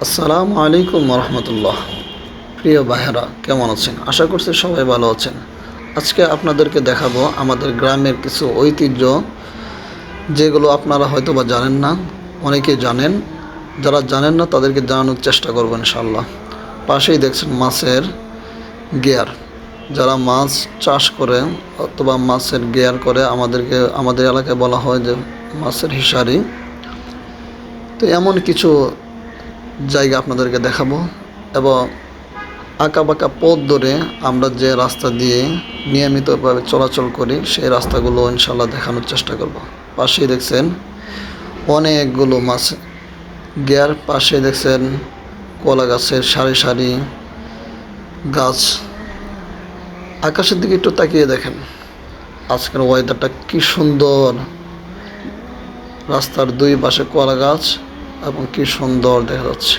আসসালামু আলাইকুম রহমতুল্লাহ। প্রিয় ভাইয়েরা, কেমন আছেন? আশা করছি সবাই ভালো আছেন। আজকে আপনাদেরকে দেখাবো আমাদের গ্রামের কিছু ঐতিহ্য, যেগুলো আপনারা হয়তো বা জানেন না। অনেকেই জানেন, যারা জানেন না তাদেরকে জানানোর চেষ্টা করবো ইনশাল্লাহ। পাশেই দেখছেন মাছের গেয়ার। যারা মাছ চাষ করে অথবা মাছের গেয়ার করে, আমাদের এলাকায় বলা হয় যে মাছের হিসারি। তো এমন কিছু জায়গা আপনাদেরকে দেখাবো, এবং আঁকাবাঁকা পথ ধরে আমরা যে রাস্তা দিয়ে নিয়মিতভাবে চলাচল করি সেই রাস্তাগুলো ইনশাল্লাহ দেখানোর চেষ্টা করব। পাশেই দেখছেন অনেকগুলো মাছ গিয়ার, পাশে দেখছেন কলা গাছের সারি সারি গাছ। আকাশের দিকে একটু তাকিয়ে দেখেন, আজকের ওয়েদারটা কি সুন্দর। রাস্তার দুই পাশে কলা গাছ এবং কি সুন্দর দেখা যাচ্ছে।